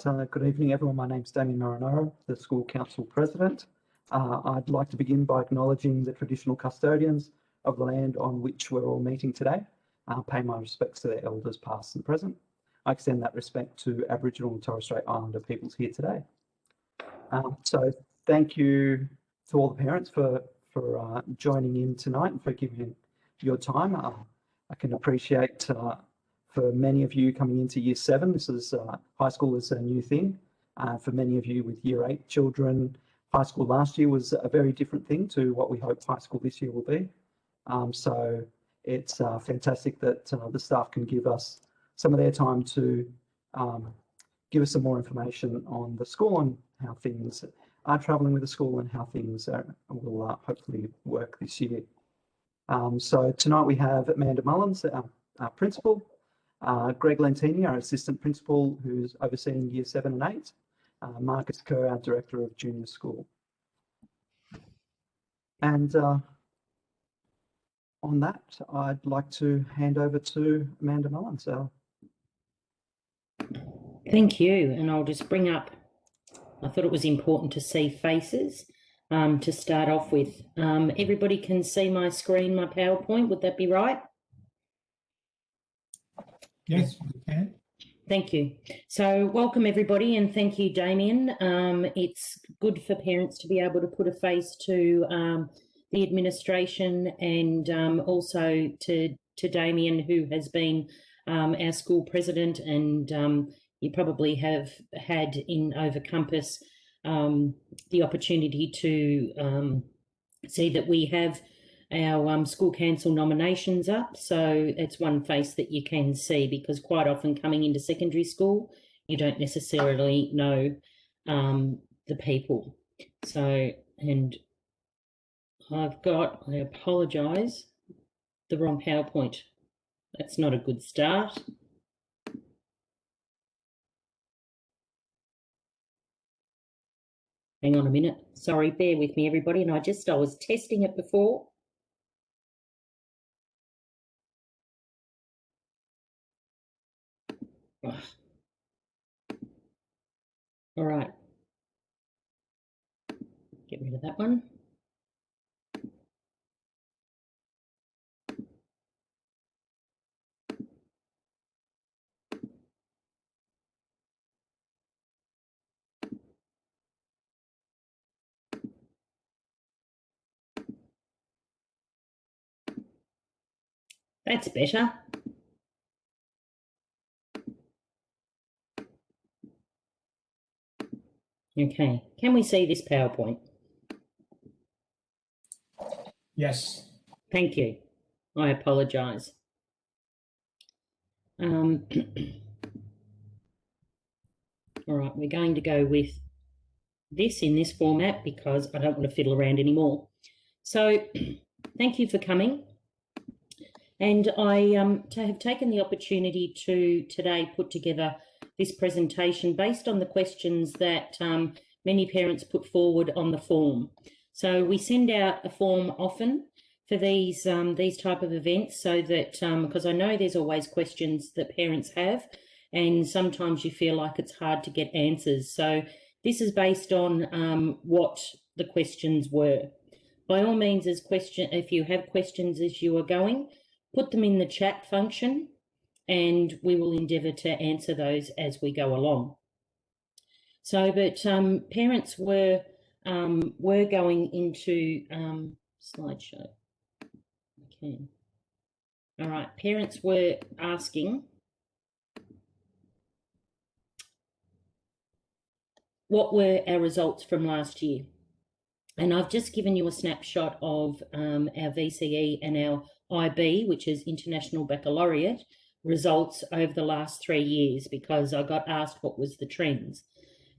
Good evening, everyone. My name's Damien Marinaro, the School Council President. I'd like to begin by acknowledging the traditional custodians of the land on which we're all meeting today. Pay my respects to their elders past and present. I extend that respect to Aboriginal and Torres Strait Islander peoples here today. So thank you to all the parents for joining in tonight and for giving your time. I can appreciate for many of you coming into year 7, this is high school is a new thing. For many of you with year 8 children, high school last year was a very different thing to what we hope high school this year will be. So it's fantastic that the staff can give us some of their time to give us some more information on the school and how things are travelling with the school and how things will hopefully work this year. So tonight we have Amanda Mullins, our principal, Greg Lentini, our assistant principal, who's overseeing year 7 and 8, Marcus Kerr, our director of junior school. And on that, I'd like to hand over to Amanda Mullins. Thank you. And I'll just bring up, I thought it was important to see faces to start off with. Everybody can see my screen, my PowerPoint, would that be right? Yes, we can. Thank you. So welcome everybody, and thank you, Damien. It's good for parents to be able to put a face to the administration and also to Damien, who has been our school president, and you probably have had in Over Compass the opportunity to see that we have our school council nominations up, so it's one face that you can see, because quite often coming into secondary school you don't necessarily know the people. So, and I apologise, the wrong PowerPoint. That's not a good start. Hang on a minute, sorry, bear with me everybody, and I was testing it before. All right, get rid of that one. That's better. Okay, can we see this PowerPoint? Yes. Thank you. I apologise. All right, we're going to go with this in this format because I don't want to fiddle around anymore. So thank you for coming. And I have taken the opportunity to today put together this presentation based on the questions that many parents put forward on the form. So we send out a form often for these type of events, so that because I know there's always questions that parents have, and sometimes you feel like it's hard to get answers. So this is based on what the questions were. By all means, if you have questions as you are going, put them in the chat function, and we will endeavour to answer those as we go along. So, but parents were going into slideshow. Okay. All right. Parents were asking what were our results from last year, and I've just given you a snapshot of our VCE and our IB, which is International Baccalaureate, results over the last 3 years, because I got asked what was the trends.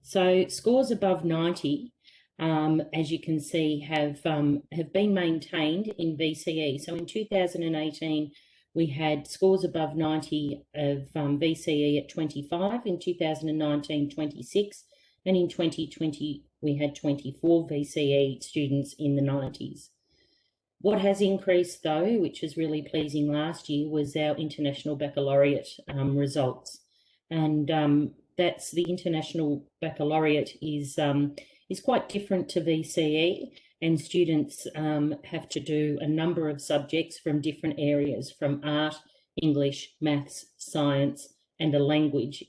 So scores above 90, as you can see, have been maintained in VCE. So in 2018, we had scores above 90 of VCE at 25, in 2019, 26, and in 2020, we had 24 VCE students in the 90s. What has increased though, which is really pleasing last year, was our International Baccalaureate results. And that's the International Baccalaureate is quite different to VCE, and students have to do a number of subjects from different areas, from art, English, maths, science, and a language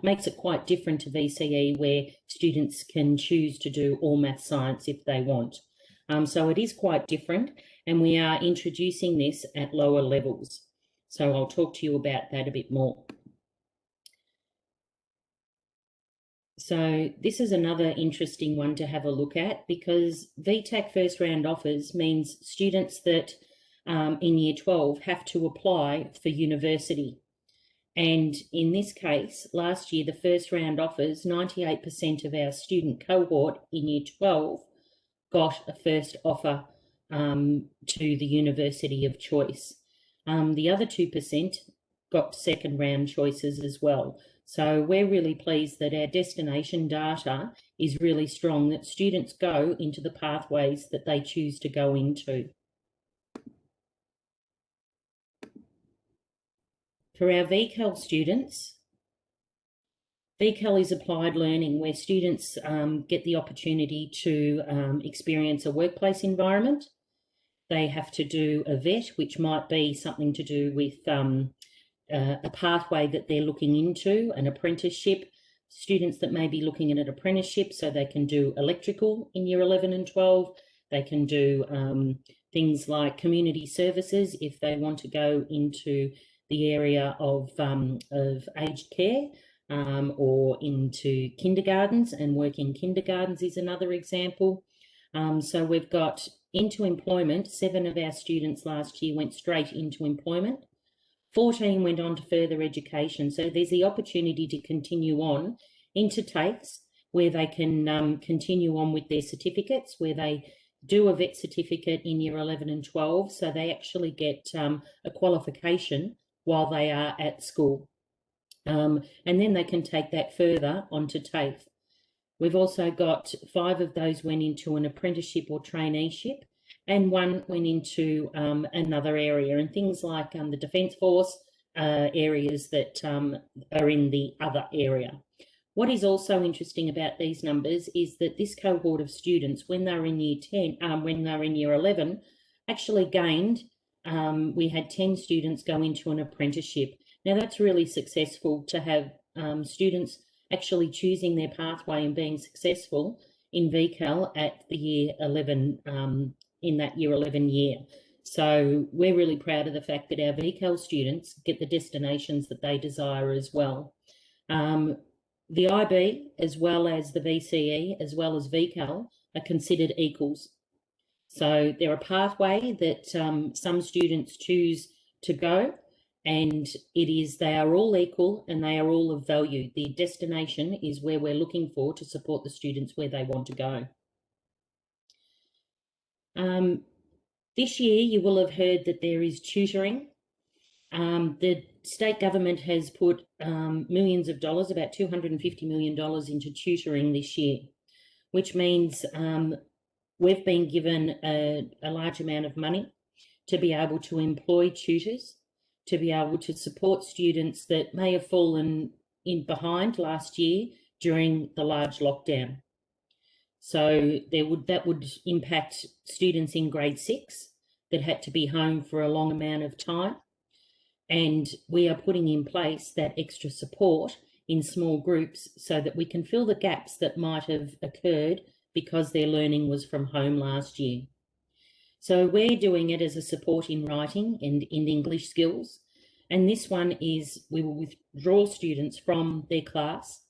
makes it quite different to VCE, where students can choose to do all math science if they want. So it is quite different, and we are introducing this at lower levels. So I'll talk to you about that a bit more. So this is another interesting one to have a look at, because VTAC first round offers means students that in year 12 have to apply for university. And in this case, last year, the first round offers, 98% of our student cohort in year 12 got a first offer to the university of choice. The other 2% got second round choices as well. So we're really pleased that our destination data is really strong, that students go into the pathways that they choose to go into. For our VCAL students, VCAL is applied learning, where students get the opportunity to experience a workplace environment. They have to do a VET, which might be something to do with a pathway that they're looking into, an apprenticeship. Students that may be looking at an apprenticeship, so they can do electrical in year 11 and 12. They can do things like community services if they want to go into the area of aged care, or into kindergartens, and work in kindergartens is another example. So we've got into employment. 7 of our students last year went straight into employment. 14 went on to further education. So there's the opportunity to continue on into TAFEs, where they can continue on with their certificates, where they do a VET certificate in year 11 and 12. So they actually get a qualification while they are at school. And then they can take that further onto TAFE. We've also got 5 of those went into an apprenticeship or traineeship, and 1 went into another area, and things like the Defence Force areas that are in the other area. What is also interesting about these numbers is that this cohort of students, when they're in year 10, when they're in year 11, actually gained, we had 10 students go into an apprenticeship. Now that's really successful to have students actually choosing their pathway and being successful in VCAL at the year 11, in that year 11 year. So we're really proud of the fact that our VCAL students get the destinations that they desire as well. The IB, as well as the VCE, as well as VCAL, are considered equals. So they're a pathway that some students choose to go, and they are all equal and they are all of value. The destination is where we're looking for to support the students where they want to go. This year, you will have heard that there is tutoring. The state government has put millions of dollars, about $250 million, into tutoring this year, which means we've been given a large amount of money to be able to employ tutors, to be able to support students that may have fallen in behind last year during the large lockdown. So that would impact students in grade 6 that had to be home for a long amount of time. And we are putting in place that extra support in small groups so that we can fill the gaps that might have occurred because their learning was from home last year. So we're doing it as a support in writing and in English skills. And this one is, we will withdraw students from their class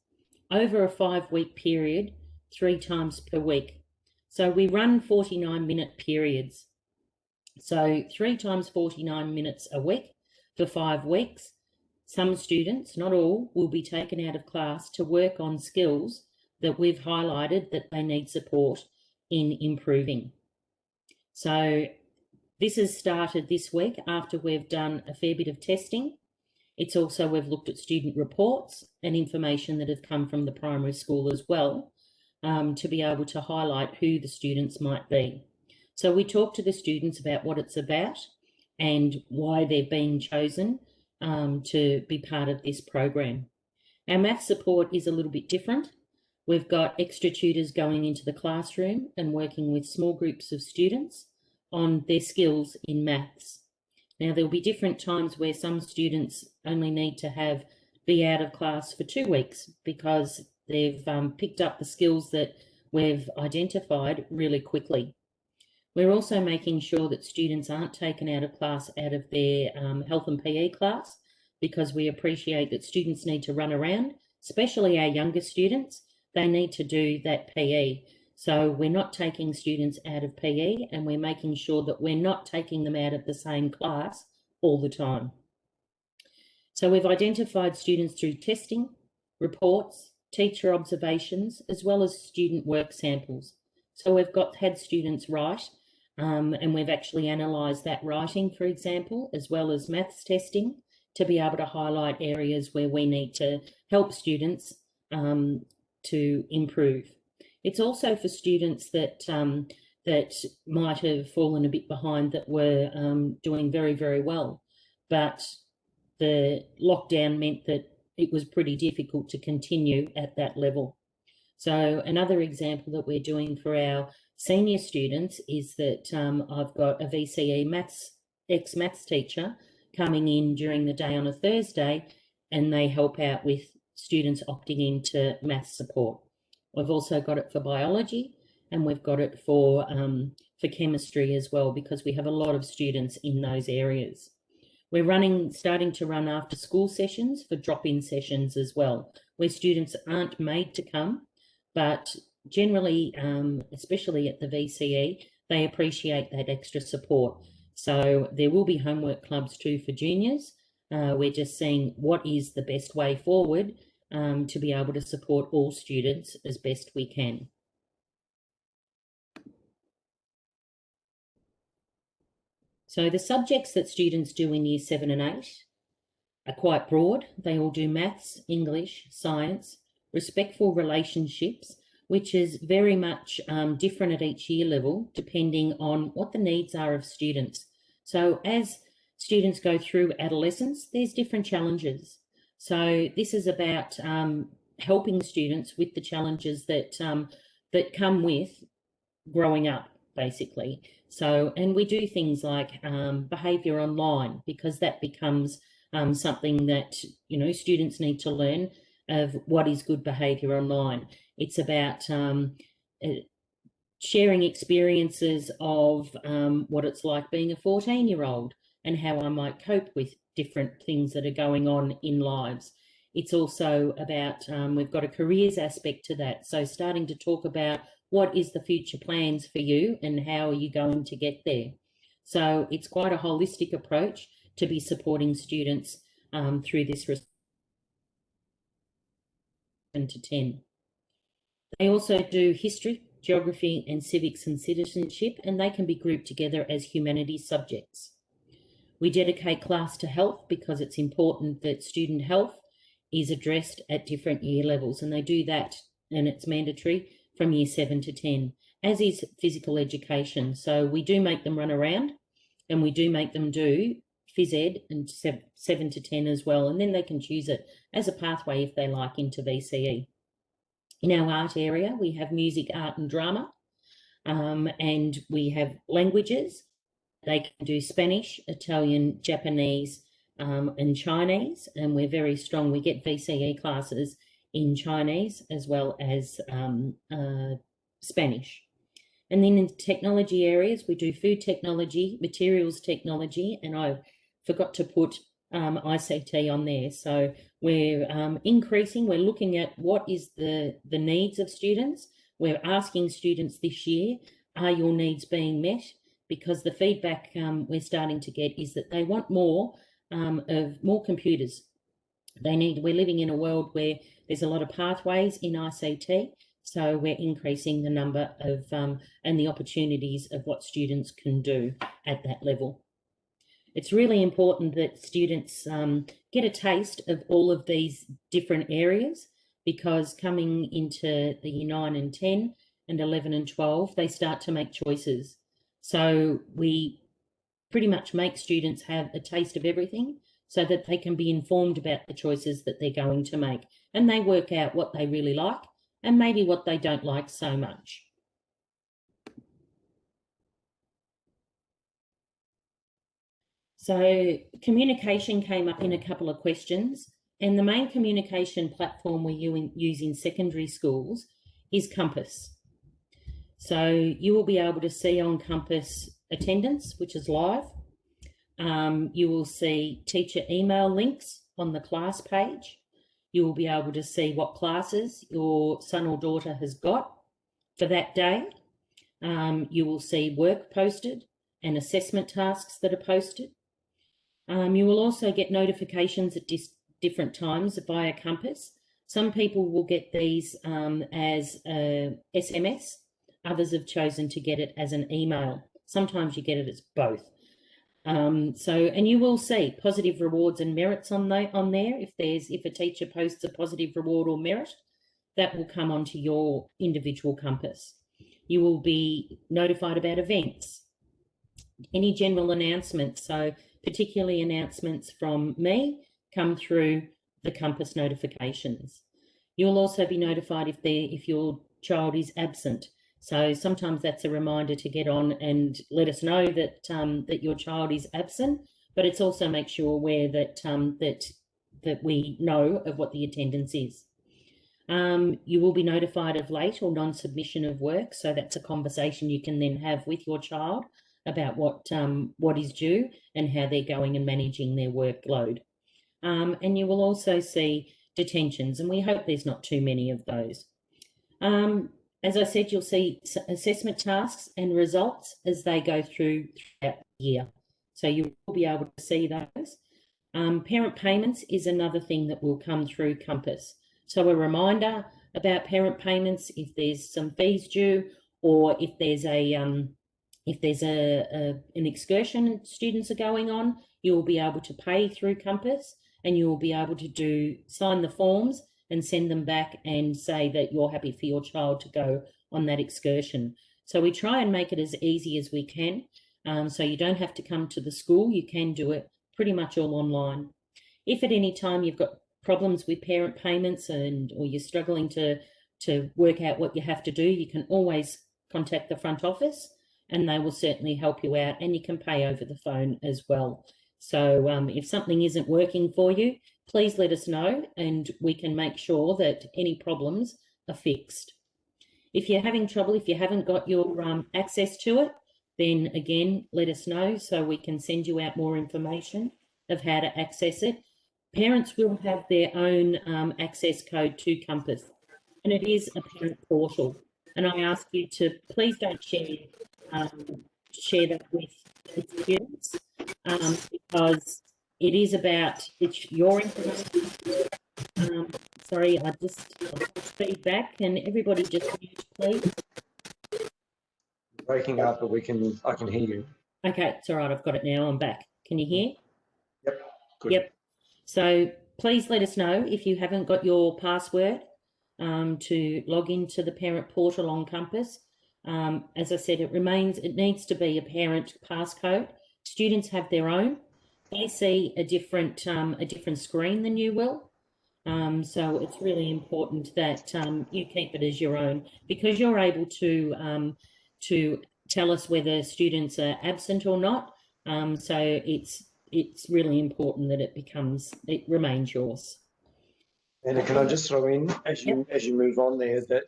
over a 5-week period, 3 times per week. So we run 49-minute periods. So 3 times 49 minutes a week for 5 weeks. Some students, not all, will be taken out of class to work on skills that we've highlighted that they need support in improving. So this has started this week after we've done a fair bit of testing. It's also, we've looked at student reports and information that have come from the primary school as well, to be able to highlight who the students might be. So we talk to the students about what it's about and why they're being chosen to be part of this program. Our math support is a little bit different. We've got extra tutors going into the classroom and working with small groups of students on their skills in maths. Now, there'll be different times where some students only need to be out of class for 2 weeks because they've picked up the skills that we've identified really quickly. We're also making sure that students aren't taken out of class out of their health and PE class, because we appreciate that students need to run around, especially our younger students. They need to do that PE. So we're not taking students out of PE, and we're making sure that we're not taking them out of the same class all the time. So we've identified students through testing, reports, teacher observations, as well as student work samples. So we've had students write, and we've actually analysed that writing, for example, as well as maths testing, to be able to highlight areas where we need to help students to improve. It's also for students that might have fallen a bit behind, that were doing very, very well, but the lockdown meant that it was pretty difficult to continue at that level. So another example that we're doing for our senior students is that I've got a VCE ex-maths teacher coming in during the day on a Thursday, and they help out with students opting into maths support. We've also got it for biology, and we've got it for chemistry as well, because we have a lot of students in those areas. We're starting to run after school sessions for drop-in sessions as well, where students aren't made to come, but generally, especially at the VCE, they appreciate that extra support. So there will be homework clubs too for juniors. We're just seeing what is the best way forward to be able to support all students as best we can. So the subjects that students do in Year 7 and 8 are quite broad. They all do maths, English, science, respectful relationships, which is very much different at each year level, depending on what the needs are of students. So as students go through adolescence, there's different challenges. So this is about helping students with the challenges that come with growing up, basically. So, and we do things like behaviour online, because that becomes something that, you know, students need to learn of what is good behaviour online. It's about sharing experiences of what it's like being a 14-year-old and how I might cope with different things that are going on in lives. It's also about, we've got a careers aspect to that. So starting to talk about what is the future plans for you and how are you going to get there. So it's quite a holistic approach to be supporting students through this 7 to 10. They also do history, geography and civics and citizenship, and they can be grouped together as humanities subjects. We dedicate class to health because it's important that student health is addressed at different year levels, and they do that, and it's mandatory from Year 7 to 10, as is physical education. So we do make them run around, and we do make them do phys ed and 7 to 10 as well, and then they can choose it as a pathway if they like into VCE. In our art area, we have music, art and drama, and we have languages. They can do Spanish, Italian, Japanese, and Chinese, and we're very strong. We get VCE classes in Chinese as well as Spanish. And then in technology areas, we do food technology, materials technology, and I forgot to put ICT on there. So we're increasing, we're looking at what is the needs of students. We're asking students this year, are your needs being met? Because the feedback we're starting to get is that they want more of more computers. We're living in a world where there's a lot of pathways in ICT, so we're increasing the number of and the opportunities of what students can do at that level. It's really important that students get a taste of all of these different areas, because coming into the Year 9 and 10 and 11 and 12, they start to make choices. So we pretty much make students have a taste of everything, so that they can be informed about the choices that they're going to make, and they work out what they really like and maybe what they don't like so much. So communication came up in a couple of questions, and the main communication platform we use in secondary schools is Compass. So you will be able to see on Compass attendance, which is live. You will see teacher email links on the class page. You will be able to see what classes your son or daughter has got for that day. You will see work posted and assessment tasks that are posted. You will also get notifications at different times via Compass. Some people will get these as SMS. Others have chosen to get it as an email. Sometimes you get it as both. And you will see positive rewards and merits on there. If a teacher posts a positive reward or merit, that will come onto your individual Compass. You will be notified about events, any general announcements. So particularly announcements from me come through the Compass notifications. You'll also be notified if your child is absent. So sometimes that's a reminder to get on and let us know that that your child is absent, but it's also makes you aware that that we know of what the attendance is. You will be notified of late or non-submission of work, so that's a conversation you can then have with your child about what is due and how they're going and managing their workload. And you will also see detentions, and we hope there's not too many of those. As I said, you'll see assessment tasks and results as they go throughout the year. So you will be able to see those. Parent payments is another thing that will come through Compass. So a reminder about parent payments if there's some fees due, or if there's an excursion students are going on, you will be able to pay through Compass, and you will be able to sign the forms and send them back and say that you're happy for your child to go on that excursion. So we try and make it as easy as we can. So you don't have to come to the school. You can do it pretty much all online. If at any time you've got problems with parent payments or you're struggling to work out what you have to do, you can always contact the front office and they will certainly help you out, and you can pay over the phone as well. So if something isn't working for you, please let us know and we can make sure that any problems are fixed. If you're having trouble, if you haven't got your access to it, then again, let us know so we can send you out more information of how to access it. Parents will have their own access code to Compass, and it is a parent portal. And I ask you to please don't share that with students because it is about your information. Sorry, I'll feedback. Can everybody just mute, please? Breaking up, but I can hear you. Okay, it's all right. I've got it now. I'm back. Can you hear? Yep. Good. Yep. So please let us know if you haven't got your password to log into the parent portal on Compass. As I said, it needs to be a parent passcode. Students have their own. They see a different screen than you will. So it's really important that you keep it as your own, because you're able to tell us whether students are absent or not. So it's really important that it remains yours. And can I just throw in, as you move on there, that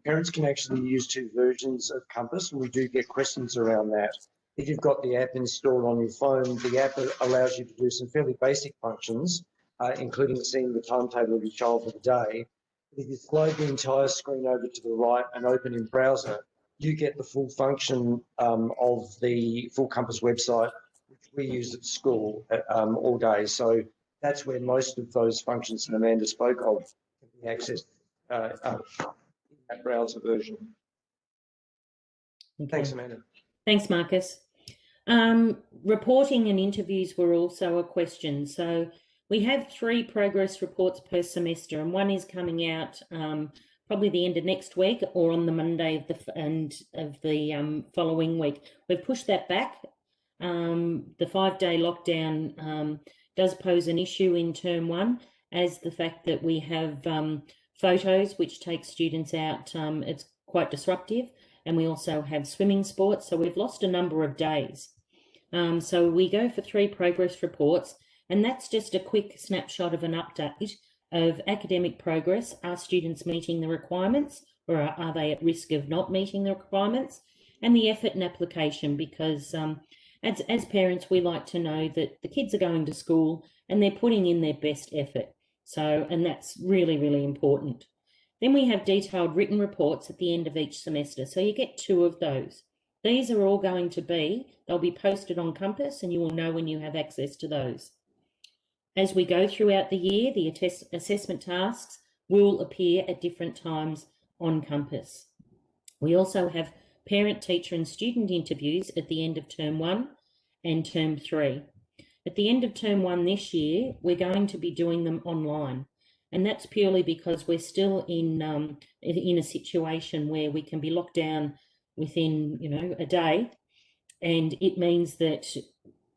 parents can actually use two versions of Compass, and we do get questions around that. If you've got the app installed on your phone, the app allows you to do some fairly basic functions, including seeing the timetable of your child for the day. If you slide the entire screen over to the right and open in browser, you get the full function of the full Compass website, which we use at school all day. So that's where most of those functions that Amanda spoke of can be accessed in that browser version. Okay. Thanks, Amanda. Thanks, Marcus. Reporting and interviews were also a question. So we have 3 progress reports per semester, and one is coming out probably the end of next week or on the Monday of the following week. We've pushed that back. The 5-day lockdown does pose an issue in term 1, as the fact that we have photos which take students out. It's quite disruptive, and we also have swimming sports, so we've lost a number of days. So we go for 3 progress reports, and that's just a quick snapshot of an update of academic progress. Are students meeting the requirements, or are they at risk of not meeting the requirements? And the effort and application, because as parents, we like to know that the kids are going to school and they're putting in their best effort. So, and that's really, really important. Then we have detailed written reports at the end of each semester. So you get 2 of those. These are all going to they'll be posted on Compass, and you will know when you have access to those. As we go throughout the year, the assessment tasks will appear at different times on Compass. We also have parent, teacher and student interviews at the end of term 1 and term 3. At the end of term 1 this year, we're going to be doing them online. And that's purely because we're still in a situation where we can be locked down within, a day. And it means that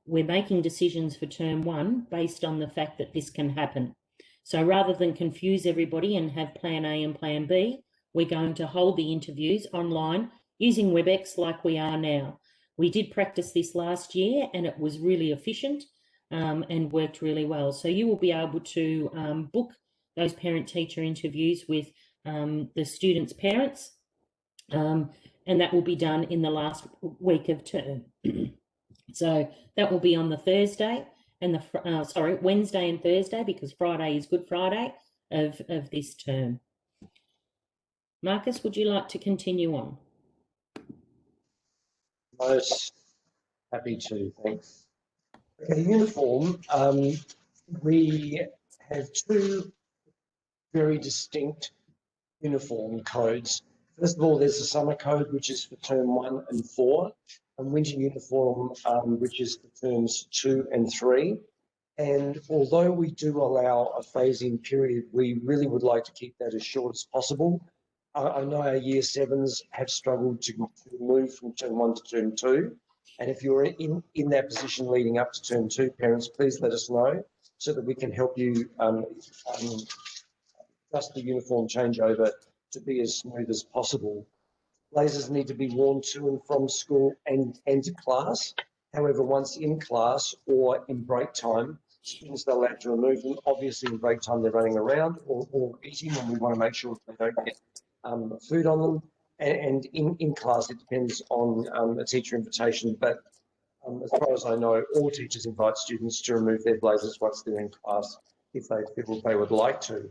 we're making decisions for term 1 based on the fact that this can happen. So rather than confuse everybody and have plan A and plan B, we're going to hold the interviews online using WebEx like we are now. We did practice this last year and it was really efficient and worked really well. So you will be able to book those parent-teacher interviews with the students' parents, and that will be done in the last week of term. So that will be on the Thursday and Wednesday and Thursday, because Friday is Good Friday of this term. Marcus, would you like to continue on? Most happy to, thanks. Okay, uniform. We have 2 very distinct uniform codes. First of all, there's the summer code, which is for term 1 and 4, and winter uniform, which is for terms 2 and 3. And although we do allow a phasing period, we really would like to keep that as short as possible. I know our year 7s have struggled to move from term 1 to term 2. And if you're in that position leading up to term 2, parents, please let us know so that we can help you adjust the uniform changeover to be as smooth as possible. Blazers need to be worn to and from school and to class. However, once in class or in break time, students are allowed to remove them. Obviously, in break time, they're running around or eating, and we want to make sure they don't get food on them. And in class, it depends on a teacher invitation. But as far as I know, all teachers invite students to remove their blazers once they're in class if they feel they would like to.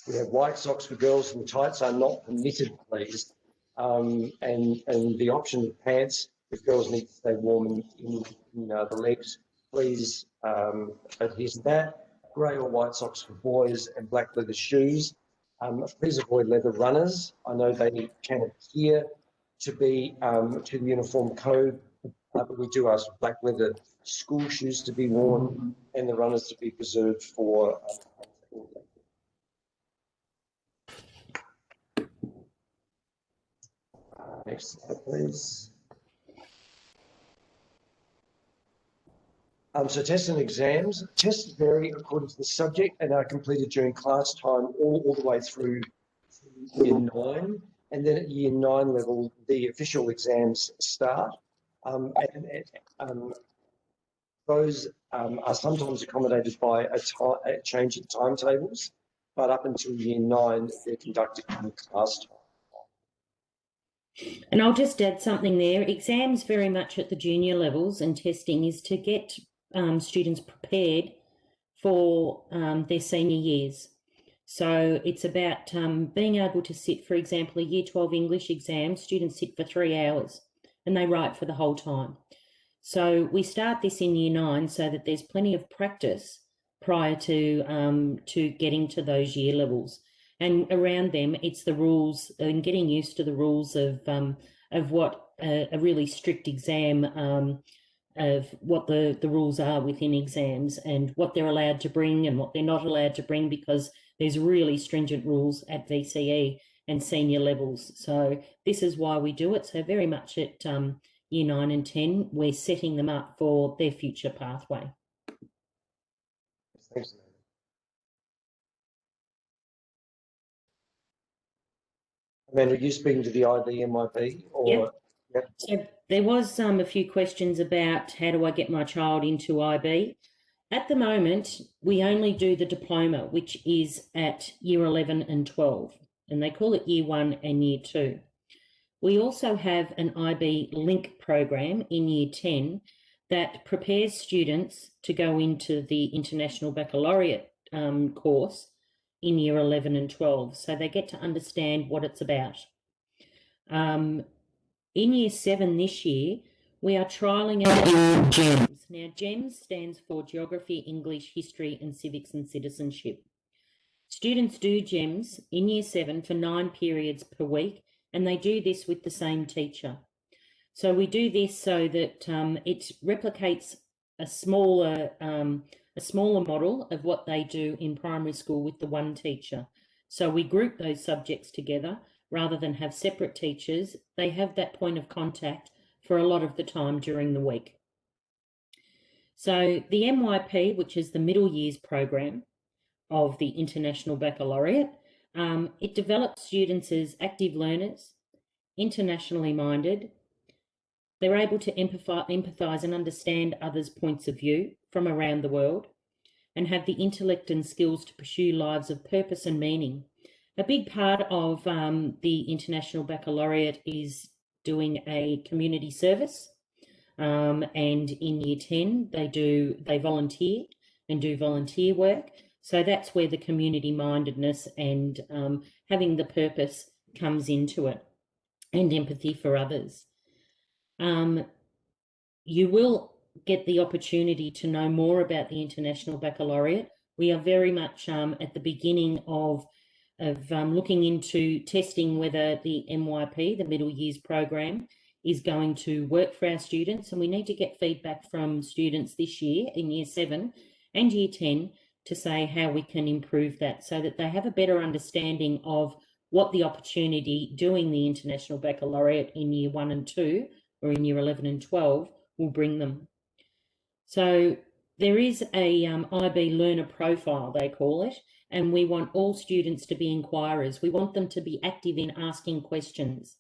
We have white socks for girls, and tights are not permitted, please. And the option of pants, if girls need to stay warm in the legs, please adhere to that. Grey or white socks for boys and black leather shoes. Please avoid leather runners. I know they can appear to be to the uniform code, but we do ask black leather school shoes to be worn and the runners to be preserved for next slide, please. So tests and exams. Tests vary according to the subject and are completed during class time all the way through to year 9. And then at year 9 level, the official exams start. Those are sometimes accommodated by a change in timetables, but up until year 9, they're conducted in class time. And I'll just add something there. Exams very much at the junior levels, and testing is to get students prepared for their senior years. So it's about being able to sit, for example, a year 12 English exam, students sit for 3 hours and they write for the whole time. So we start this in year 9 so that there's plenty of practice prior to getting to those year levels. And around them, it's the rules and getting used to the rules of what a really strict exam, of what the rules are within exams and what they're allowed to bring and what they're not allowed to bring, because there's really stringent rules at VCE and senior levels. So this is why we do it. So very much at year 9 and 10, we're setting them up for their future pathway. Thanks, Amanda. Are you speaking to the IB or? Yep. Yep. So there was a few questions about how do I get my child into IB. At the moment, we only do the diploma, which is at year 11 and 12, and they call it year 1 and year 2. We also have an IB Link program in year 10 that prepares students to go into the International Baccalaureate course in year 11 and 12, so they get to understand what it's about. In year 7 this year, we are trialling out GEMS. Now, GEMS stands for Geography, English, History and Civics and Citizenship. Students do GEMS in year 7 for 9 periods per week, and they do this with the same teacher. So we do this so that it replicates a smaller model of what they do in primary school with the one teacher. So we group those subjects together rather than have separate teachers. They have that point of contact for a lot of the time during the week. So the MYP, which is the middle years program of the International Baccalaureate, it develops students as active learners, internationally minded. They're able to empathise and understand others' points of view from around the world and have the intellect and skills to pursue lives of purpose and meaning. A big part of the International Baccalaureate is doing a community service, and in year 10 they volunteer and do volunteer work. So that's where the community mindedness and having the purpose comes into it, and empathy for others. You will get the opportunity to know more about the International Baccalaureate. We are very much at the beginning of looking into testing whether the MYP, the middle years program, is going to work for our students, and we need to get feedback from students this year in year 7 and year 10 to say how we can improve that so that they have a better understanding of what the opportunity doing the International Baccalaureate in year 1 and 2 or in year 11 and 12 will bring them. So there is a IB learner profile, they call it, and we want all students to be inquirers. We want them to be active in asking questions.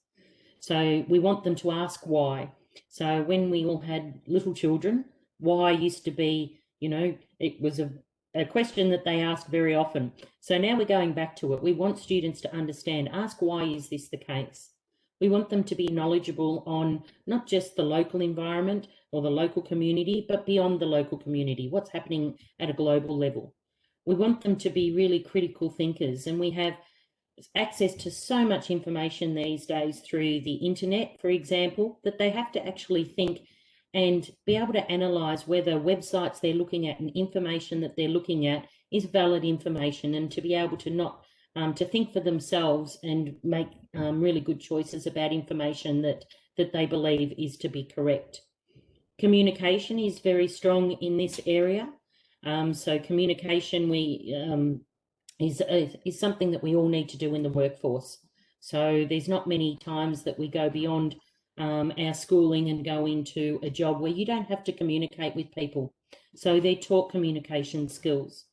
So we want them to ask why. So when we all had little children, why used to be, it was a question that they asked very often. So now we're going back to it. We want students to understand, ask why is this the case? We want them to be knowledgeable on not just the local environment or the local community, but beyond the local community, what's happening at a global level. We want them to be really critical thinkers, and we have access to so much information these days through the internet, for example, that they have to actually think and be able to analyse whether websites they're looking at and information that they're looking at is valid information, and to be able to not to think for themselves and make really good choices about information that they believe is to be correct. Communication is very strong in this area. So communication is something that we all need to do in the workforce. So there's not many times that we go beyond our schooling and go into a job where you don't have to communicate with people. So they're taught communication skills.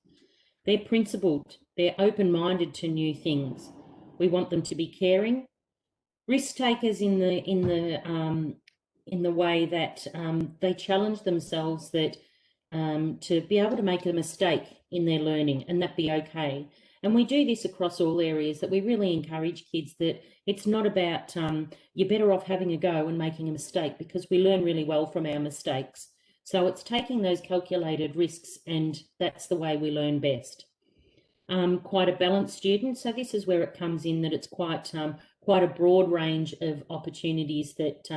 They're principled. They're open-minded to new things. We want them to be caring, risk takers in the way that they challenge themselves, that to be able to make a mistake in their learning and that be okay. And we do this across all areas, that we really encourage kids that it's not about you're better off having a go and making a mistake, because we learn really well from our mistakes. So it's taking those calculated risks, and that's the way we learn best. Quite a balanced student. So this is where it comes in, that it's quite a broad range of opportunities that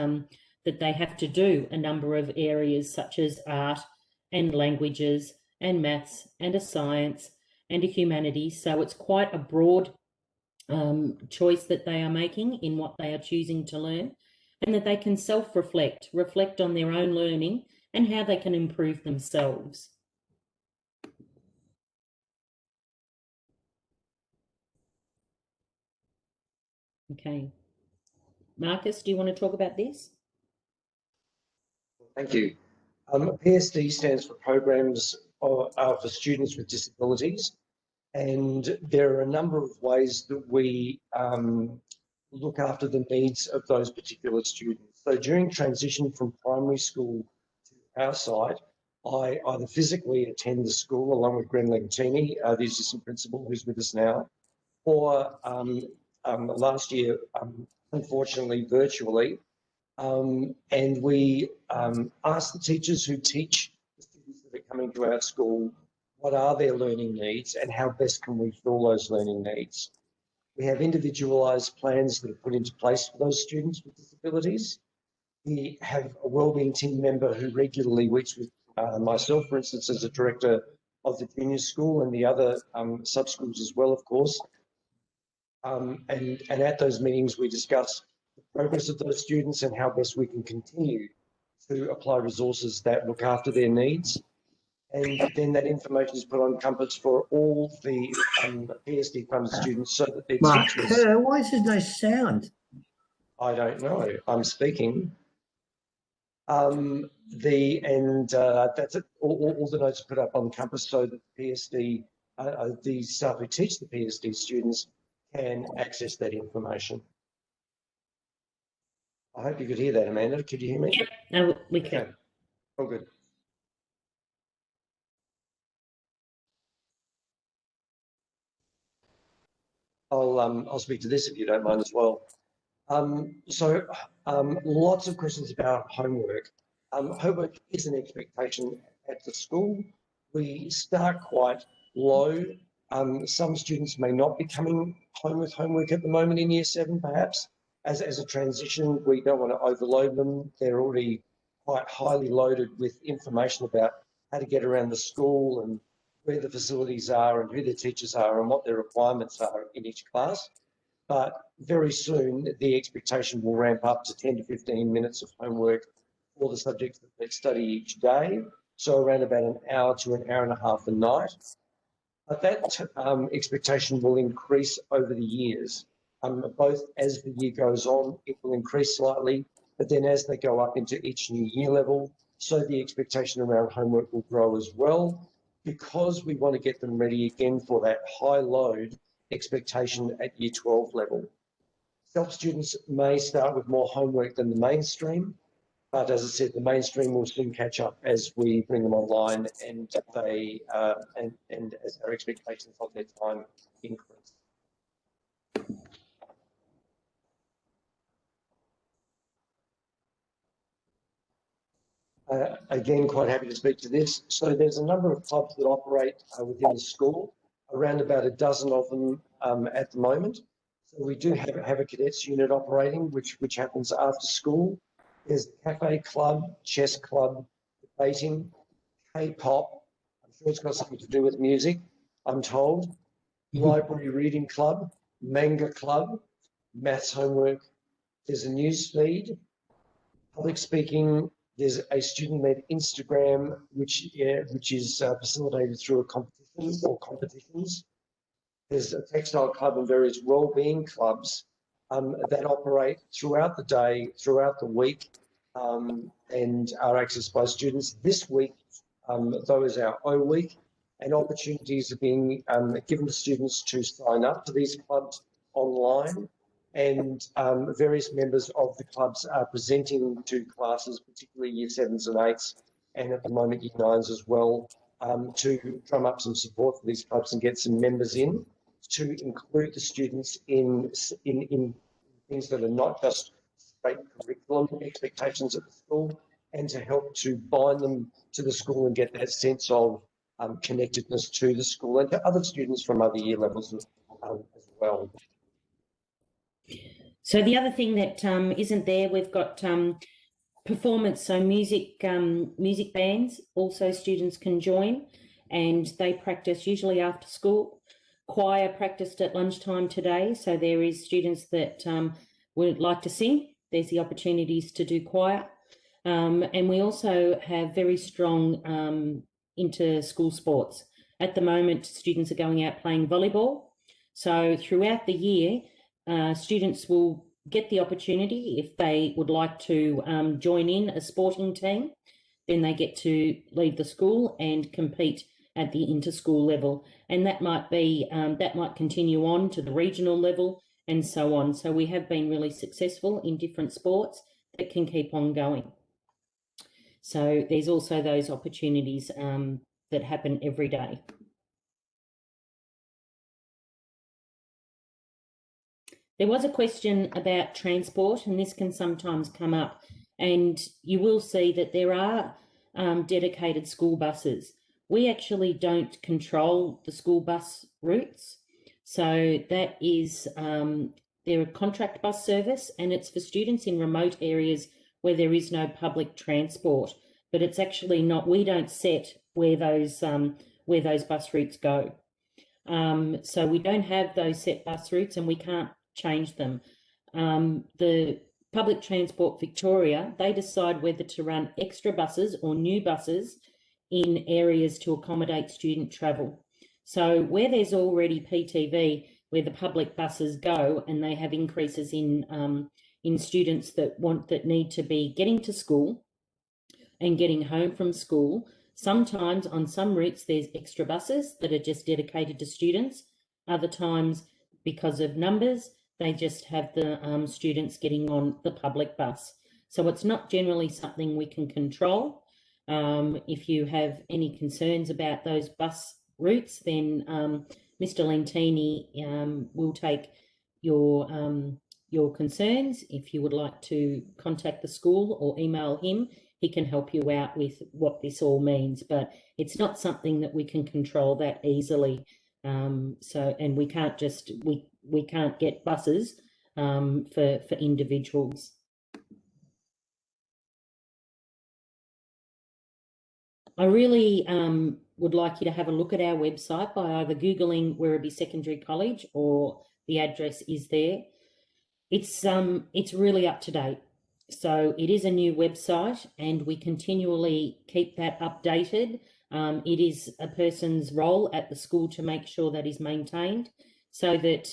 that they have to do a number of areas such as art and languages and maths and a science and a humanities. So it's quite a broad choice that they are making in what they are choosing to learn, and that they can self-reflect, reflect on their own learning and how they can improve themselves. Okay. Marcus, do you want to talk about this? Thank you. PSD stands for Programs are for students with disabilities. And there are a number of ways that we look after the needs of those particular students. So during transition from primary school to our site, I either physically attend the school along with Gren Legantini, the assistant principal who's with us now, or last year, unfortunately, virtually. And we ask the teachers who teach the students that are coming to our school, what are their learning needs and how best can we fill those learning needs. We have individualised plans that are put into place for those students with disabilities. We have a wellbeing team member who regularly works with myself, for instance, as a director of the junior school and the other sub-schools as well, of course. And at those meetings, we discuss the progress of those students and how best we can continue to apply resources that look after their needs. And then that information is put on Compass for all the PSD funded students so that their Mark, teachers... why is there no sound? I don't know. I'm speaking. That's it. All the notes are put up on Compass so that PSD, the staff who teach the PSD students can access that information. I hope you could hear that, Amanda. Could you hear me? Yep, no, we can. Okay. All good. I'll speak to this if you don't mind as well. Lots of questions about homework. Homework is an expectation at the school. We start quite low. Some students may not be coming home with homework at the moment in Year 7, perhaps. As a transition, we don't want to overload them. They're already quite highly loaded with information about how to get around the school and where the facilities are and who the teachers are and what their requirements are in each class. But very soon, the expectation will ramp up to 10 to 15 minutes of homework for the subjects that they study each day. So around about an hour to an hour and a half a night. But that expectation will increase over the years. Both as the year goes on, it will increase slightly, but then as they go up into each new year level, so the expectation around homework will grow as well, because we want to get them ready again for that high load expectation at Year 12 level. Self students may start with more homework than the mainstream, but as I said, the mainstream will soon catch up as we bring them online and they and as our expectations of their time increase. Again, quite happy to speak to this. So there's a number of clubs that operate within the school, around about a dozen of them at the moment. So we do have a cadets unit operating, which happens after school. There's the cafe club, chess club, debating, K-pop. I'm sure it's got something to do with music, I'm told. Library reading club, manga club, maths homework. There's a news feed, public speaking. There's a student-led Instagram, which is facilitated through a competition or competitions. There's a textile club and various wellbeing clubs that operate throughout the day, throughout the week, and are accessed by students. This week, though, is our O week, and opportunities are being given to students to sign up to these clubs online. And various members of the clubs are presenting to classes, particularly Year 7s and 8s, and at the moment Year 9s as well, to drum up some support for these clubs and get some members in to include the students in things that are not just straight curriculum expectations at the school, and to help to bind them to the school and get that sense of connectedness to the school and to other students from other year levels as well. So the other thing that isn't there, we've got performance, so music bands, also students can join, and they practice usually after school. Choir practiced at lunchtime today, so there is students that would like to sing. There's the opportunities to do choir. And we also have very strong inter-school sports. At the moment, students are going out playing volleyball. So throughout the year, students will get the opportunity, if they would like to join in a sporting team, then they get to leave the school and compete at the inter-school level, and that might be that might continue on to the regional level and so on. So we have been really successful in different sports that can keep on going. So there's also those opportunities that happen every day. There was a question about transport, and this can sometimes come up, and you will see that there are dedicated school buses. We actually don't control the school bus routes. So that is, they're a contract bus service, and it's for students in remote areas where there is no public transport. But it's actually not, we don't set where those bus routes go. So we don't have those set bus routes, and we can't change them. The Public Transport Victoria, they decide whether to run extra buses or new buses in areas to accommodate student travel. So where there's already PTV, where the public buses go, and they have increases in students that need to be getting to school and getting home from school, sometimes on some routes there's extra buses that are just dedicated to students. Other times, because of numbers, they just have the students getting on the public bus. So it's not generally something we can control. If you have any concerns about those bus routes, then Mr. Lentini will take your concerns. If you would like to contact the school or email him, he can help you out with what this all means. But it's not something that we can control that easily. And we can't just we can't get buses for individuals. I really would like you to have a look at our website by either Googling Werribee Secondary College, or the address is there. It's really up to date. So it is a new website, and we continually keep that updated. It is a person's role at the school to make sure that is maintained, so that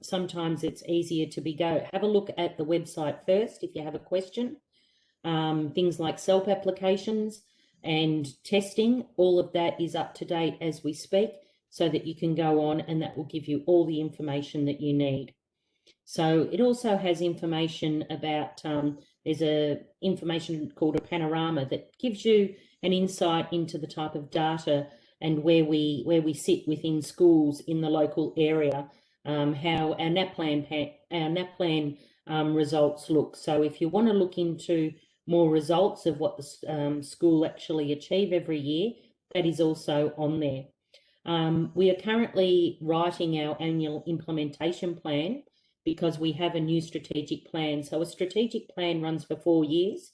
sometimes it's easier to have a look at the website first if you have a question. Things like SELP applications and testing, all of that is up to date as we speak, so that you can go on, and that will give you all the information that you need. So it also has information about, there's information called a panorama that gives you an insight into the type of data and where we sit within schools in the local area, how our NAPLAN results look. So if you want to look into more results of what the school actually achieve every year, that is also on there. We are currently writing our annual implementation plan, because we have a new strategic plan. So a strategic plan runs for 4 years.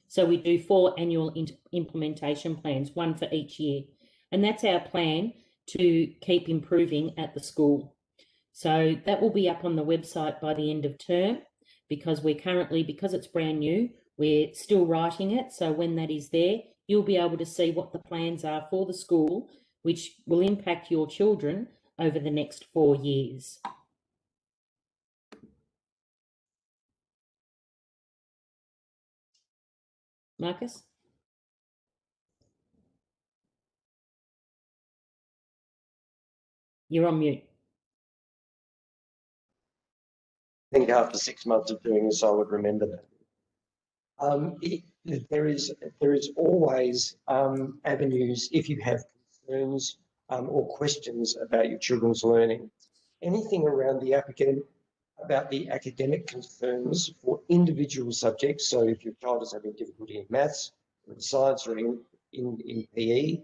So we do 4 annual implementation plans, 1 for each year. And that's our plan to keep improving at the school. So that will be up on the website by the end of term, because because it's brand new, we're still writing it. So when that is there, you'll be able to see what the plans are for the school, which will impact your children over the next 4 years. Marcus? You're on mute. I think after 6 months of doing this, I would remember that. There is always avenues if you have concerns or questions about your children's learning. Anything around the academic concerns for individual subjects. So if your child is having difficulty in maths, or in science, or in PE,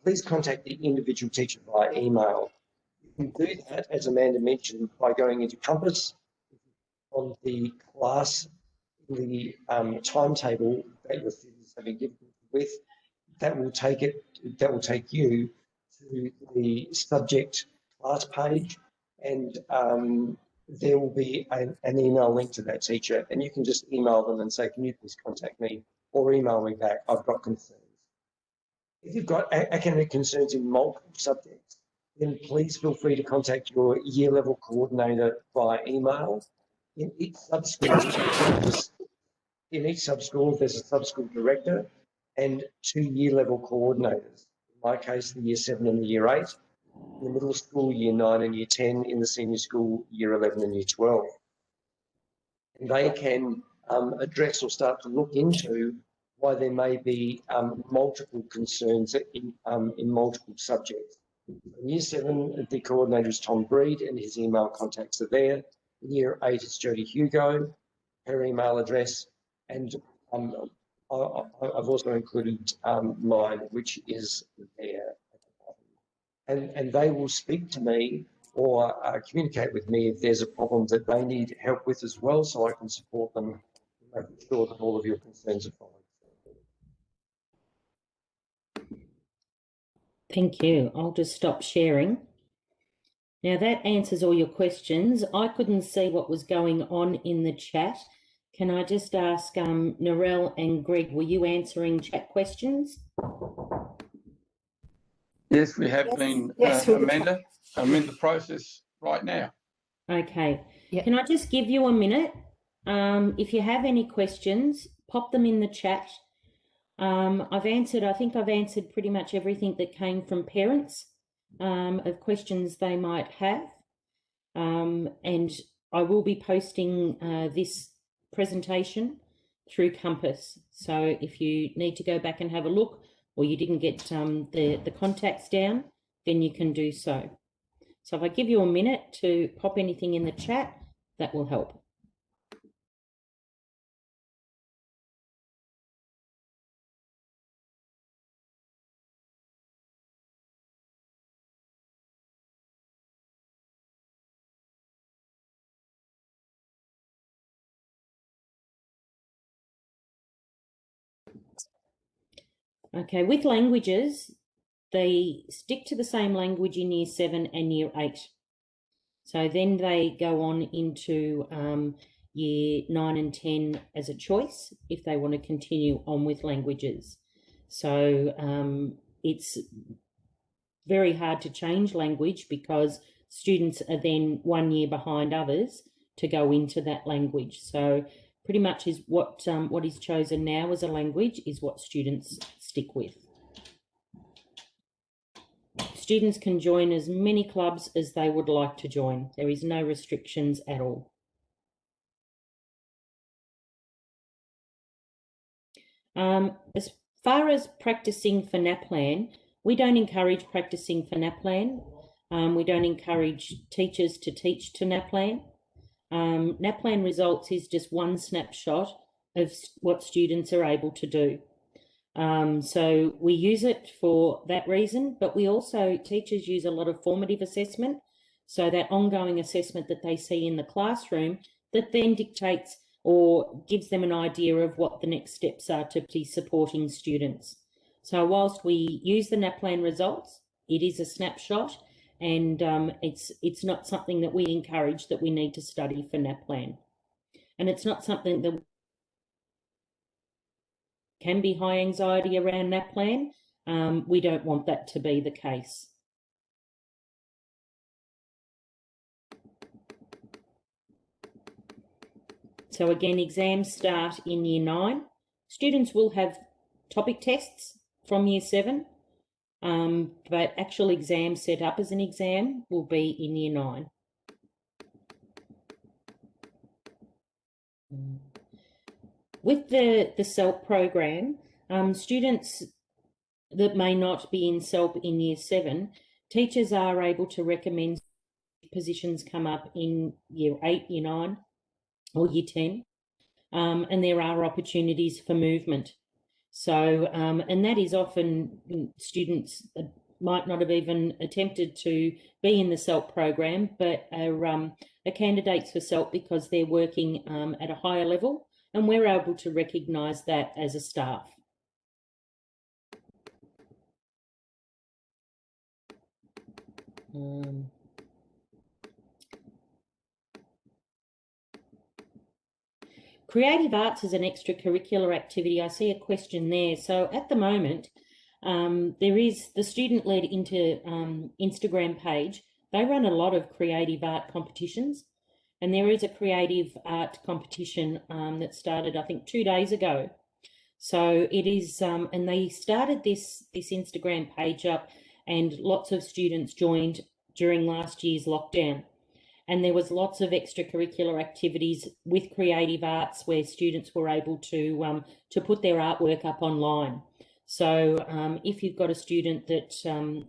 please contact the individual teacher via email. You can do that, as Amanda mentioned, by going into Compass on the class, the timetable that your students have been given with. That will take you to the subject class page, and there will be an email link to that teacher, and you can just email them and say, can you please contact me, or email me back, I've got concerns. If you've got academic concerns in multiple subjects, then please feel free to contact your year level coordinator via email. In each sub-school, there's a sub-school director, and 2 year level coordinators. In my case, the year 7 and the year 8, in the middle school, year 9 and year 10, in the senior school, year 11 and year 12. And they can address or start to look into why there may be multiple concerns in multiple subjects. In year 7, the coordinator is Tom Breed and his email contacts are there. In year 8, it's Jodie Hugo, her email address, and I've also included mine, which is there. And they will speak to me or communicate with me if there's a problem that they need help with as well, so I can support them, making sure that all of your concerns are followed. Thank you. I'll just stop sharing. Now that answers all your questions. I couldn't see what was going on in the chat. Can I just ask Narelle and Greg, were you answering chat questions? Yes, we have been, Amanda. I'm in the process right now. Okay. Yep. Can I just give you a minute? If you have any questions, pop them in the chat. I think I've answered pretty much everything that came from parents of questions they might have. And I will be posting this presentation through Compass. So if you need to go back and have a look, or you didn't get the contacts down, then you can do so. So if I give you a minute to pop anything in the chat, that will help. Okay, with languages, they stick to the same language in year 7 and year 8. So then they go on into year 9 and 10 as a choice if they want to continue on with languages. So it's very hard to change language because students are then 1 year behind others to go into that language. So pretty much is what is chosen now as a language is what students stick with. Students can join as many clubs as they would like to join. There is no restrictions at all. As far as practicing for NAPLAN, we don't encourage practicing for NAPLAN. We don't encourage teachers to teach to NAPLAN. NAPLAN results is just one snapshot of what students are able to do. So we use it for that reason, but we also, teachers use a lot of formative assessment. So that ongoing assessment that they see in the classroom that then dictates or gives them an idea of what the next steps are to be supporting students. So whilst we use the NAPLAN results, it is a snapshot, and it's not something that we encourage that we need to study for NAPLAN. And it's not something that can be high anxiety around NAPLAN. We don't want that to be the case. So again, exams start in year 9. Students will have topic tests from year 7, but actual exams set up as an exam will be in year 9. With the CELP program, students that may not be in CELP in year 7, teachers are able to recommend positions come up in year 8, year 9, or year 10, and there are opportunities for movement. So, and that is often students might not have even attempted to be in the CELP program, but are candidates for CELP because they're working at a higher level, and we're able to recognise that as a staff. Creative arts is an extracurricular activity. I see a question there. So at the moment, there is the student-led Instagram page. They run a lot of creative art competitions, and there is a creative art competition that started, I think, 2 days ago. So it is, and they started this Instagram page up, and lots of students joined during last year's lockdown. And there was lots of extracurricular activities with creative arts where students were able to put their artwork up online. So if you've got a student that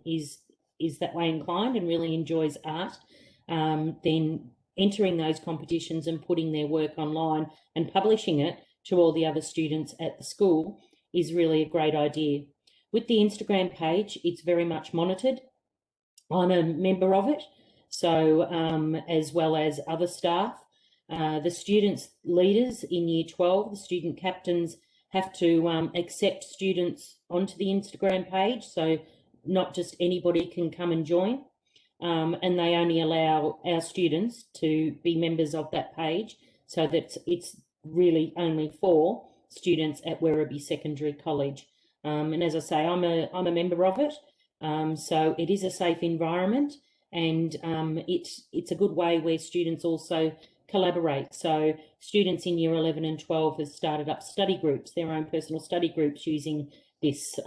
is that way inclined and really enjoys art, then entering those competitions and putting their work online and publishing it to all the other students at the school is really a great idea. With the Instagram page, it's very much monitored. I'm a member of it, so as well as other staff. The students' leaders in Year 12, the student captains, have to accept students onto the Instagram page, so not just anybody can come and join. And they only allow our students to be members of that page, so that it's really only for students at Werribee Secondary College. And as I say, I'm a member of it, so it is a safe environment, and it's a good way where students also collaborate. So students in Year 11 and 12 have started up study groups, their own personal study groups, using this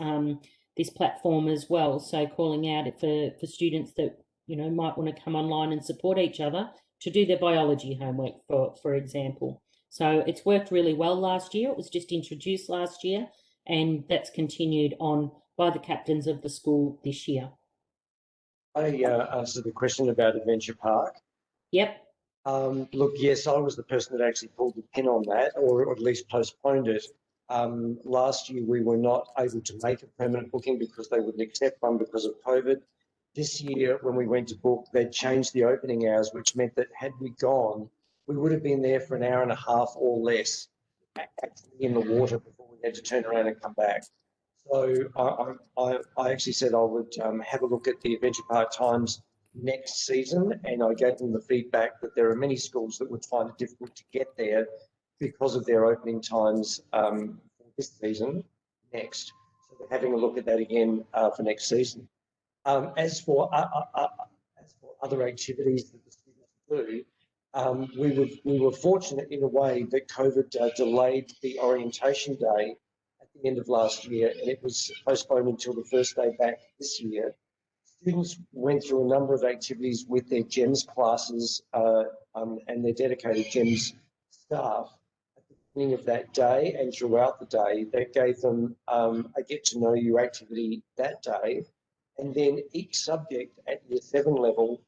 this platform as well. So calling out for students that might want to come online and support each other to do their biology homework, for example. So it's worked really well last year. It was just introduced last year, and that's continued on by the captains of the school this year. I answered the question about Adventure Park. Yep. Look, yes, I was the person that actually pulled the pin on that, or at least postponed it. Last year, we were not able to make a permanent booking because they wouldn't accept one because of COVID. This year, when we went to book, they'd changed the opening hours, which meant that had we gone, we would have been there for an hour and a half or less actually in the water before we had to turn around and come back. So I actually said I would have a look at the Adventure Park times next season, and I gave them the feedback that there are many schools that would find it difficult to get there because of their opening times for this season next. So they're having a look at that again for next season. As for other activities that the students do, we were fortunate in a way that COVID delayed the orientation day at the end of last year, and it was postponed until the first day back this year. Students went through a number of activities with their GEMS classes and their dedicated GEMS staff at the beginning of that day and throughout the day. That gave them a get-to-know-you activity that day. And then each subject at Year 7 level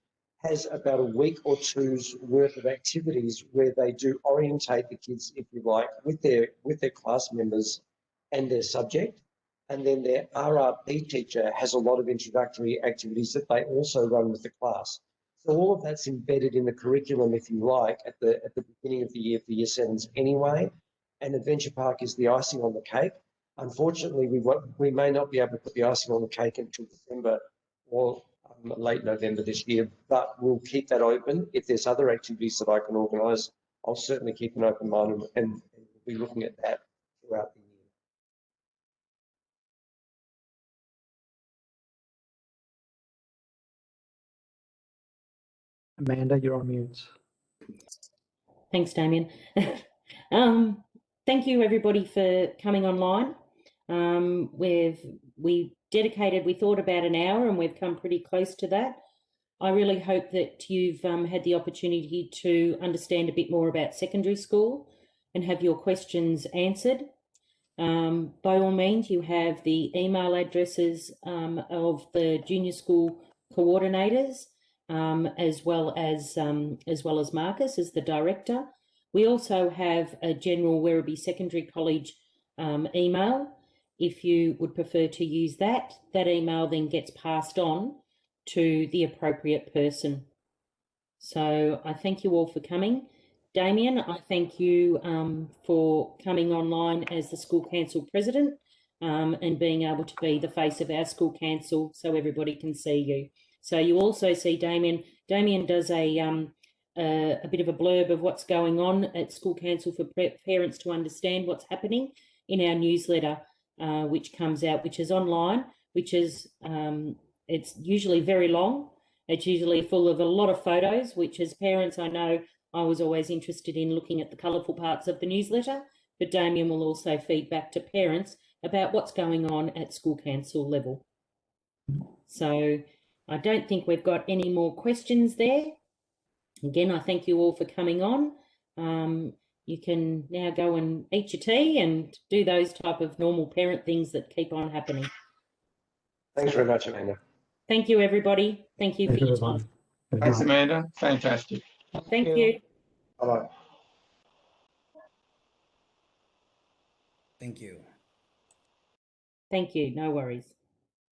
has about a week or two's worth of activities where they do orientate the kids, if you like, with their class members and their subject. And then their RRP teacher has a lot of introductory activities that they also run with the class. So all of that's embedded in the curriculum, if you like, at the beginning of the year for Year 7s anyway. And Adventure Park is the icing on the cake. Unfortunately, we may not be able to put the icing on the cake until December or late November this year, but we'll keep that open. If there's other activities that I can organise, I'll certainly keep an open mind and be looking at that throughout the year. Amanda, you're on mute. Thanks, Damien. Thank you, everybody, for coming online. We thought about an hour, and we've come pretty close to that. I really hope that you've had the opportunity to understand a bit more about secondary school and have your questions answered. By all means, you have the email addresses of the junior school coordinators, as well as Marcus as the director. We also have a general Werribee Secondary College email. If you would prefer to use that email then gets passed on to the appropriate person. So I thank you all for coming. Damien, I thank you for coming online as the school council president and being able to be the face of our school council so everybody can see you. So you also see Damien. Damien does a bit of a blurb of what's going on at school council for parents to understand what's happening in our newsletter, which comes out, which is online, which is, it's usually very long. It's usually full of a lot of photos, which as parents, I know I was always interested in looking at the colourful parts of the newsletter, but Damien will also feed back to parents about what's going on at school council level. So I don't think we've got any more questions there. Again, I thank you all for coming on. You can now go and eat your tea and do those type of normal parent things that keep on happening. Thanks very much, Amanda. Thank you, everybody. Thank you for your time. Good Thanks, night. Amanda. Fantastic. Thank you. Bye-bye. Thank you. Thank you. No worries.